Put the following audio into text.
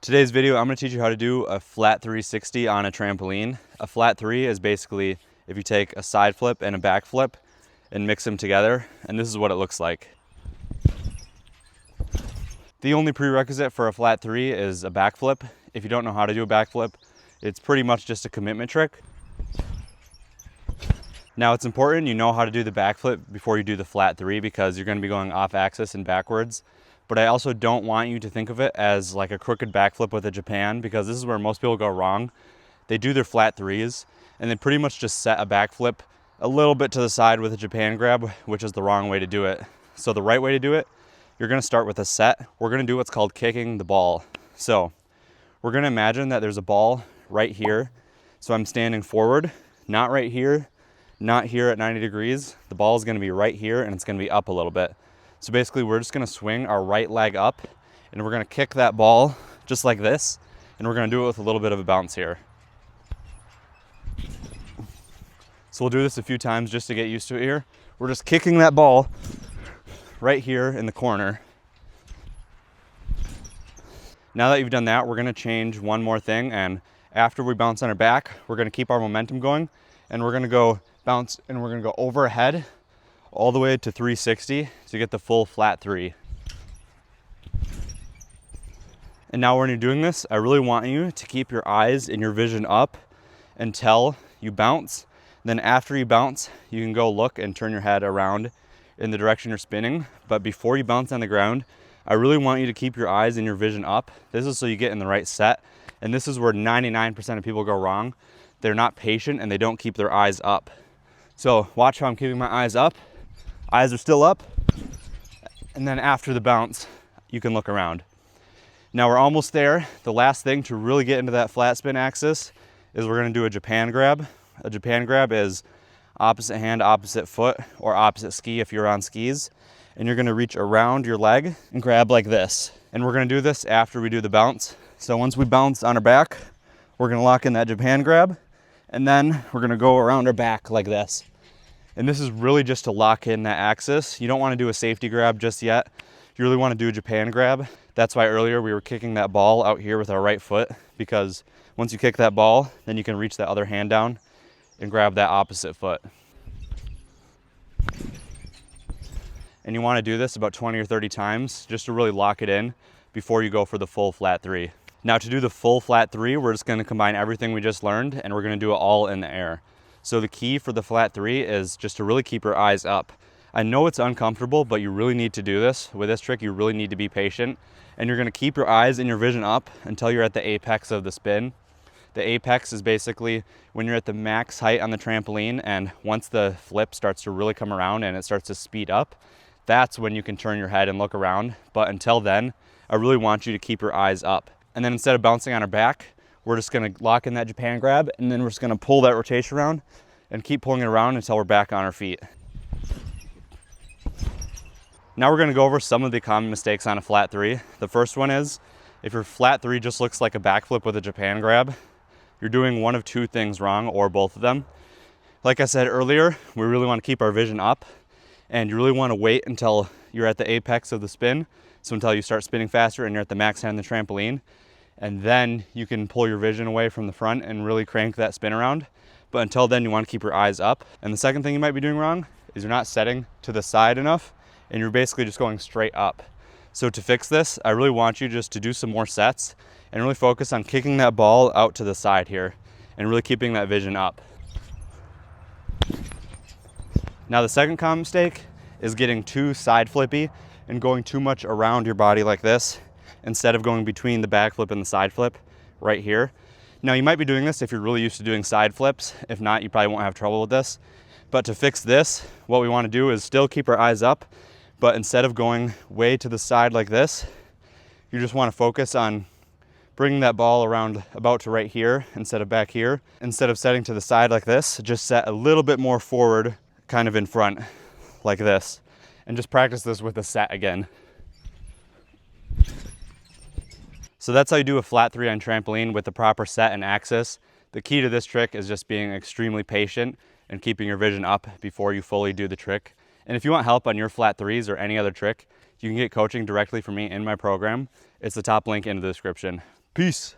Today's video, I'm going to teach you how to do a flat 360 on a trampoline. A flat 3 is basically if you take a side flip and a back flip and mix them together, and this is what it looks like. The only prerequisite for a flat 3 is a back flip. If you don't know how to do a back flip, it's pretty much just a commitment trick. Now it's important you know how to do the back flip before you do the flat 3 because you're going to be going off axis and backwards. But I also don't want you to think of it as like a crooked backflip with a Japan, because this is where most people go wrong. They do their flat 3s and they pretty much just set a backflip a little bit to the side with a Japan grab, which is the wrong way to do it. So the right way to do it, you're going to start with a set. We're going to do what's called kicking the ball. So we're going to imagine that there's a ball right here. So I'm standing forward, not right here, not here at 90 degrees. The ball is going to be right here and it's going to be up a little bit. So basically we're just going to swing our right leg up and we're going to kick that ball just like this, and we're going to do it with a little bit of a bounce here. So we'll do this a few times just to get used to it here. We're just kicking that ball right here in the corner. Now that you've done that, we're going to change one more thing, and after we bounce on our back, we're going to keep our momentum going and we're going to go bounce and we're going to go overhead all the way to 360 to get the full flat 3. And now when you're doing this, I really want you to keep your eyes and your vision up until you bounce. Then after you bounce, you can go look and turn your head around in the direction you're spinning. But before you bounce on the ground, I really want you to keep your eyes and your vision up. This is so you get in the right set. And this is where 99% of people go wrong. They're not patient and they don't keep their eyes up. So watch how I'm keeping my eyes up. Eyes are still up, and then after the bounce, you can look around. Now we're almost there. The last thing to really get into that flat spin axis is we're gonna do a Japan grab. A Japan grab is opposite hand, opposite foot, or opposite ski if you're on skis. And you're gonna reach around your leg and grab like this. And we're gonna do this after we do the bounce. So once we bounce on our back, we're gonna lock in that Japan grab, and then we're gonna go around our back like this. And this is really just to lock in that axis. You don't want to do a safety grab just yet. You really want to do a Japan grab. That's why earlier we were kicking that ball out here with our right foot, because once you kick that ball, then you can reach that other hand down and grab that opposite foot. And you want to do this about 20 or 30 times just to really lock it in before you go for the full flat 3. Now to do the full flat 3, we're just going to combine everything we just learned and we're going to do it all in the air. So the key for the flat 3 is just to really keep your eyes up. I know it's uncomfortable, but you really need to do this. With this trick, you really need to be patient, and you're gonna keep your eyes and your vision up until you're at the apex of the spin. The apex is basically when you're at the max height on the trampoline, and once the flip starts to really come around and it starts to speed up, that's when you can turn your head and look around. But until then, I really want you to keep your eyes up. And then instead of bouncing on our back, we're just gonna lock in that Japan grab, and then we're just gonna pull that rotation around and keep pulling it around until we're back on our feet. Now we're gonna go over some of the common mistakes on a flat 3. The first one is, if your flat 3 just looks like a backflip with a Japan grab, you're doing one of two things wrong, or both of them. Like I said earlier, we really wanna keep our vision up, and you really wanna wait until you're at the apex of the spin, so until you start spinning faster and you're at the max height on the trampoline. And then you can pull your vision away from the front and really crank that spin around. But until then, you want to keep your eyes up. And the second thing you might be doing wrong is you're not setting to the side enough, and you're basically just going straight up. So to fix this, I really want you just to do some more sets and really focus on kicking that ball out to the side here and really keeping that vision up. Now the second common mistake is getting too side flippy and going too much around your body like this, instead of going between the back flip and the side flip right here. Now you might be doing this if you're really used to doing side flips. If not, you probably won't have trouble with this. But to fix this, what we want to do is still keep our eyes up, but instead of going way to the side like this, you just want to focus on bringing that ball around about to right here instead of back here. Instead of setting to the side like this, just set a little bit more forward, kind of in front like this, and just practice this with a set again. So that's how you do a flat 3 on trampoline with the proper set and axis. The key to this trick is just being extremely patient and keeping your vision up before you fully do the trick. And if you want help on your flat 3s or any other trick, you can get coaching directly from me in my program. It's the top link in the description. Peace.